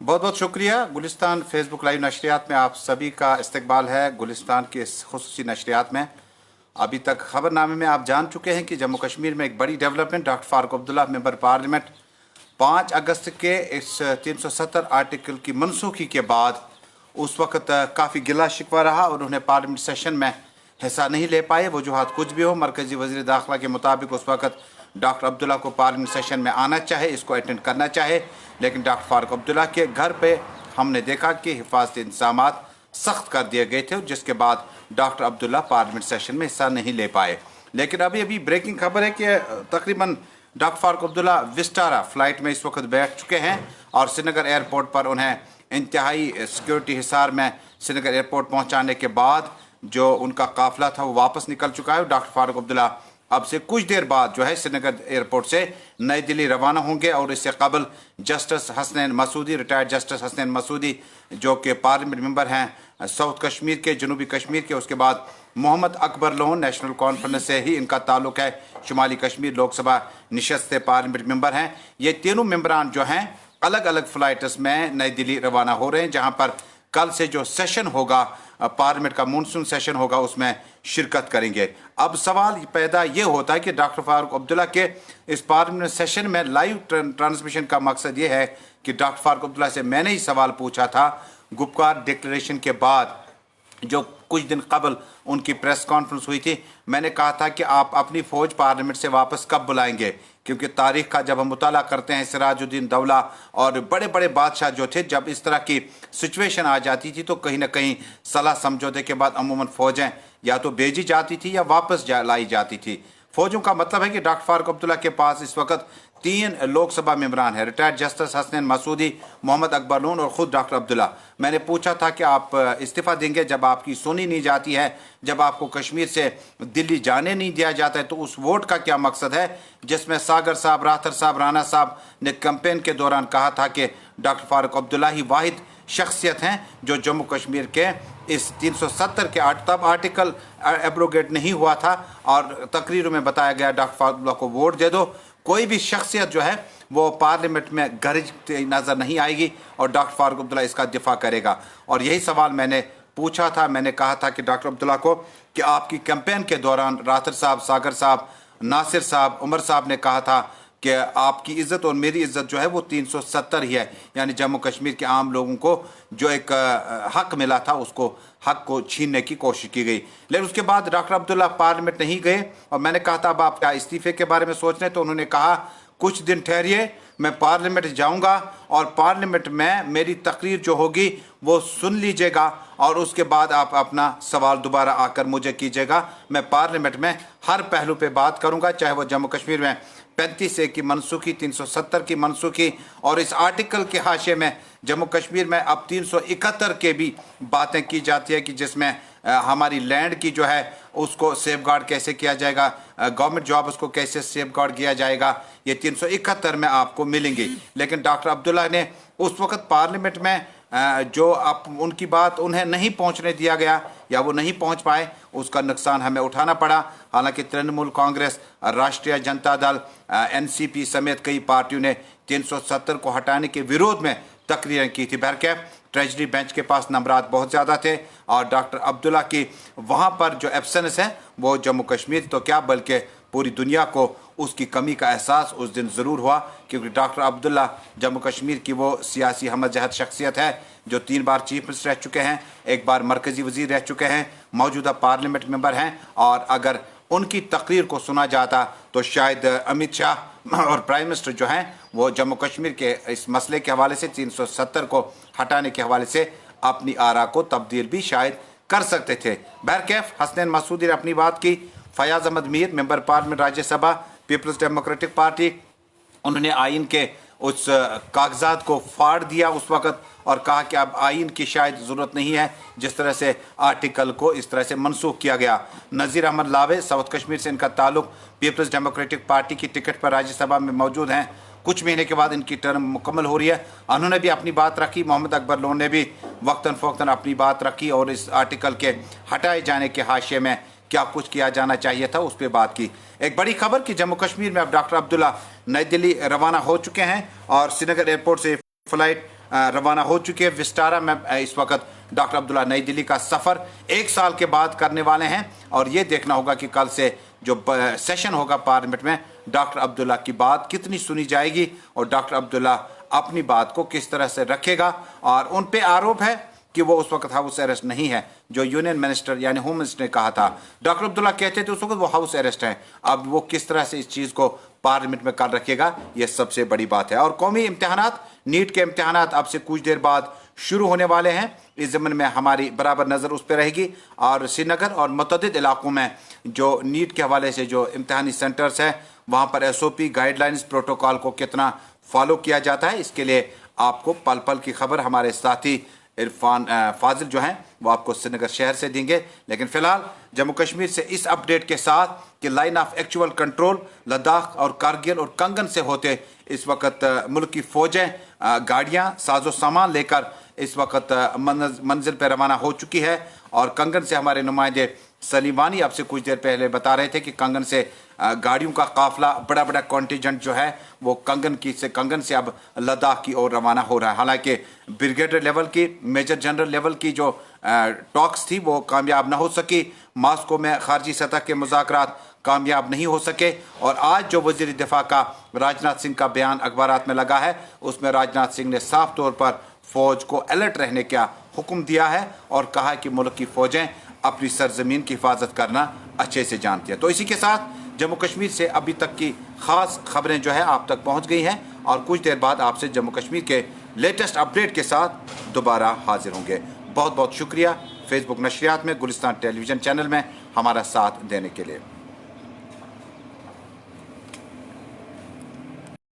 बहुत बहुत शुक्रिया। गुलिस्तान फेसबुक लाइव नशरियात में आप सभी का इस्तकबाल है। गुलिस्तान के इस खुसूसी नशरियात में अभी तक खबरनामे में आप जान चुके हैं कि जम्मू कश्मीर में एक बड़ी development, doctor Farooq Abdullah member parliament 5 अगस्त के इस 370 आर्टिकल की मनसूखी के बाद उस वक्त काफ़ी गिला शिकवा रहा और उन्हें पार्लियामेंट सेशन में हिस्सा नहीं ले पाए। वजूहात कुछ भी हो, मरकजी वज़ीर दाखिला के मुताबिक उस वक्त डॉक्टर अब्दुल्ला को पार्लियामेंट सेशन में आना चाहे, इसको अटेंड करना चाहे, लेकिन डॉक्टर फारूक अब्दुल्ला के घर पे हमने देखा कि हिफाजती इंतजामात सख्त कर दिए गए थे, जिसके बाद डॉक्टर अब्दुल्ला पार्लियामेंट सेशन में हिस्सा नहीं ले पाए। लेकिन अभी ब्रेकिंग खबर है कि तकरीबन डॉक्टर फारूक अब्दुल्ला विस्टारा फ्लाइट में इस वक्त बैठ चुके हैं और श्रीनगर एयरपोर्ट पर उन्हें इंतहाई सिक्योरिटी हिसार में श्रीनगर एयरपोर्ट पहुंचाने के बाद जो उनका काफिला था वो वापस निकल चुका है। डॉक्टर फारूक अब्दुल्ला अब से कुछ देर बाद जो है श्रीनगर एयरपोर्ट से नई दिल्ली रवाना होंगे और इससे कबल justice Hasnain Masoodi, retired justice Hasnain Masoodi जो कि पार्लियामेंट मेंबर हैं साउथ कश्मीर के, जनूबी कश्मीर के, उसके बाद मोहम्मद अकबर लोन नेशनल कॉन्फ्रेंस से ही इनका ताल्लुक है, शुमाली कश्मीर लोकसभा नशस्त से पार्लियामेंट मेंबर हैं। ये तीनों मेंबरान जो हैं अलग अलग फ्लाइट्स में नई दिल्ली रवाना हो रहे हैं, जहां पर कल से जो सेशन होगा पार्लियामेंट का मानसून सेशन होगा उसमें शिरकत करेंगे। अब सवाल पैदा ये होता है कि डॉक्टर फारूक अब्दुल्ला के इस पार्लियामेंट सेशन में लाइव ट्रांसमिशन का मकसद ये है कि डॉक्टर फारूक अब्दुल्ला से मैंने ही सवाल पूछा था गुपकार डिक्लेरेशन के बाद, जो कुछ दिन कबल उनकी प्रेस कॉन्फ्रेंस हुई थी। मैंने कहा था कि आप अपनी फ़ौज पार्लियामेंट से वापस कब बुलाएंगे, क्योंकि तारीख़ का जब हम मुताला करते हैं सिराजुद्दीन दौला और बड़े बड़े बादशाह जो थे, जब इस तरह की सिचुएशन आ जाती थी तो कहीं ना कहीं सलाह समझौते के बाद अमूमन फ़ौजें या तो भेजी जाती थी या वापस लाई जाती थी। फ़ौजों का मतलब है कि डॉक्टर फारूक अब्दुल्ला के पास इस वक्त 3 लोकसभा मेंबरान हैं, रिटायर्ड जस्टिस हसनैन मसूदी, मोहम्मद अकबर लोन और ख़ुद डॉक्टर अब्दुल्ला। मैंने पूछा था कि आप इस्तीफ़ा देंगे जब आपकी सुनी नहीं जाती है, जब आपको कश्मीर से दिल्ली जाने नहीं दिया जाता है, तो उस वोट का क्या मकसद है जिसमें सागर साहब, राथर साहब, राणा साहब ने कैंपेन के दौरान कहा था कि डॉक्टर फारूक अब्दुल्ला ही वाहिद शख्सियत हैं जो जम्मू कश्मीर के इस 370 के तब आर्टिकल एब्रोगेट नहीं हुआ था और तकरीरों में बताया गया डॉक्टर फारूक अब्दुल्ला को वोट दे दो। कोई भी शख्सियत जो है वो पार्लियामेंट में गरजती नज़र नहीं आएगी और डॉक्टर फारूक अब्दुल्ला इसका दिफा करेगा। और यही सवाल मैंने पूछा था। मैंने कहा था कि डॉक्टर अब्दुल्ला को कि आपकी कैंपेन के दौरान राथर साहब, सागर साहब, नासिर साहब, उमर साहब ने कहा था कि आपकी इज़्ज़त और मेरी इज़्ज़त जो है वो 370 ही है, यानी जम्मू कश्मीर के आम लोगों को जो एक हक मिला था उसको हक को छीनने की कोशिश की गई। लेकिन उसके बाद डॉक्टर अब्दुल्ला पार्लियामेंट नहीं गए और मैंने कहा था अब आप क्या इस्तीफे के बारे में सोच रहे हैं, तो उन्होंने कहा कुछ दिन ठहरिए, मैं पार्लियामेंट जाऊंगा और पार्लियामेंट में मेरी तकरीर जो होगी वो सुन लीजिएगा और उसके बाद आप अपना सवाल दोबारा आकर मुझे कीजिएगा। मैं पार्लियामेंट में हर पहलू पे बात करूंगा, चाहे वो जम्मू कश्मीर में 35A की मनसूखी, 370 की मनसूखी और इस आर्टिकल के हाशिए में जम्मू कश्मीर में अब 371 के भी बातें की जाती है कि जिसमें हमारी लैंड की जो है उसको सेफ गार्ड कैसे किया जाएगा, गवर्नमेंट जॉब उसको कैसे सेफ गार्ड किया जाएगा, ये 371 में आपको मिलेंगी। लेकिन डॉक्टर अब्दुल्ला ने उस वक्त पार्लियामेंट में जो आप उनकी बात उन्हें नहीं पहुंचने दिया गया या वो नहीं पहुंच पाए, उसका नुकसान हमें उठाना पड़ा। हालांकि तृणमूल कांग्रेस, राष्ट्रीय जनता दल, NCP समेत कई पार्टियों ने 370 को हटाने के विरोध में तकरीरें की थी। बहरकैफ ट्रेजरी बेंच के पास नंबरात बहुत ज़्यादा थे और डॉक्टर अब्दुल्ला की वहाँ पर जो एब्सेंस है वो जम्मू कश्मीर तो क्या बल्कि पूरी दुनिया को उसकी कमी का एहसास उस दिन ज़रूर हुआ, क्योंकि डॉक्टर अब्दुल्ला जम्मू कश्मीर की वो सियासी हमजहत शख्सियत है जो 3 बार चीफ मिनिस्टर रह चुके हैं, 1 बार मरकज़ी वज़ीर रह चुके हैं, मौजूदा पार्लियामेंट मेंबर हैं और अगर उनकी तकरीर को सुना जाता तो शायद अमित शाह और प्राइम मिनिस्टर जो हैं वो जम्मू कश्मीर के इस मसले के हवाले से 370 को हटाने के हवाले से अपनी आरा को तब्दील भी शायद कर सकते थे। बहरकैफ हसनैन मसूदी ने अपनी बात की। Fayaz Ahmad Mir, member parliament Rajya Sabha, People's Democratic Party, उन्होंने आइन के उस कागजात को फाड़ दिया उस वक्त और कहा कि अब आइन की शायद ज़रूरत नहीं है जिस तरह से आर्टिकल को इस तरह से मनसूख किया गया। नज़ीर अहमद लावे, साउथ कश्मीर से इनका ताल्लुक, पीपल्स डेमोक्रेटिक पार्टी की टिकट पर राज्यसभा में मौजूद हैं, कुछ महीने के बाद इनकी टर्म मुकम्मल हो रही है, उन्होंने भी अपनी बात रखी। मोहम्मद अकबर लोन ने भी वक्तन फ़ौक्तन अपनी बात रखी और इस आर्टिकल के हटाए जाने के हाशिए में क्या कुछ किया जाना चाहिए था उस पर बात की। एक बड़ी खबर कि जम्मू कश्मीर में अब डॉक्टर अब्दुल्ला नई दिल्ली रवाना हो चुके हैं और श्रीनगर एयरपोर्ट से फ़्लाइट रवाना हो चुके हैं। विस्टारा में इस वक्त डॉक्टर अब्दुल्ला नई दिल्ली का सफ़र 1 साल के बाद करने वाले हैं और ये देखना होगा कि कल से जो सेशन होगा पार्लियामेंट में डॉक्टर अब्दुल्ला की बात कितनी सुनी जाएगी और डॉक्टर अब्दुल्ला अपनी बात को किस तरह से रखेगा। और उन पे आरोप है कि वो उस वक्त हाउस अरेस्ट नहीं है, जो यूनियन मिनिस्टर यानी होम मिनिस्टर ने कहा था। डॉक्टर अब्दुल्ला कहते थे उस वक्त वो हाउस अरेस्ट हैं। अब वो किस तरह से इस चीज़ को पार्लियामेंट में कल रखेगा, ये सबसे बड़ी बात है। और कौमी इम्तिहानात, नीट के इम्तिहानात अब से कुछ देर बाद शुरू होने वाले हैं। इस ज़मन में हमारी बराबर नज़र उस पर रहेगी और श्रीनगर और मुतअद्दिद इलाकों में जो नीट के हवाले से जो इम्तिहानी सेंटर्स हैं वहाँ पर SOP गाइडलाइंस प्रोटोकॉल को कितना फॉलो किया जाता है, इसके लिए आपको पल पल की खबर हमारे साथी इरफान फाजिल जो हैं वो आपको श्रीनगर शहर से देंगे। लेकिन फ़िलहाल जम्मू कश्मीर से इस अपडेट के साथ कि line of actual control Ladakh और कारगिल और कंगन से होते इस वक्त मुल्क की फ़ौजें गाड़ियाँ साजो सामान लेकर इस वक्त मंजिल पर रवाना हो चुकी है। और कंगन से हमारे नुमाइंदे सलीमानी आपसे कुछ देर पहले बता रहे थे कि कंगन से गाड़ियों का काफिला बड़ा बड़ा कॉन्टिजेंट जो है वो कंगन से अब लद्दाख की ओर रवाना हो रहा है। हालांकि ब्रिगेडियर लेवल की, मेजर जनरल लेवल की जो टॉक्स थी वो कामयाब ना हो सकी। मॉस्को में खारजी सतह के मुज़ाकरात कामयाब नहीं हो सके। और आज जो वज़ीर दिफा का राजनाथ सिंह का बयान अखबारात में लगा है उसमें राजनाथ सिंह ने साफ तौर पर फ़ौज को अलर्ट रहने का हुक्म दिया है और कहा कि मुल्क की फ़ौजें अपनी सरजमीन की हिफाजत करना अच्छे से जानती है। तो इसी के साथ जम्मू कश्मीर से अभी तक की ख़ास खबरें जो है आप तक पहुंच गई हैं और कुछ देर बाद आपसे जम्मू कश्मीर के लेटेस्ट अपडेट के साथ दोबारा हाजिर होंगे। बहुत बहुत शुक्रिया फेसबुक नशरियात में गुलिस्तान टेलीविज़न चैनल में हमारा साथ देने के लिए।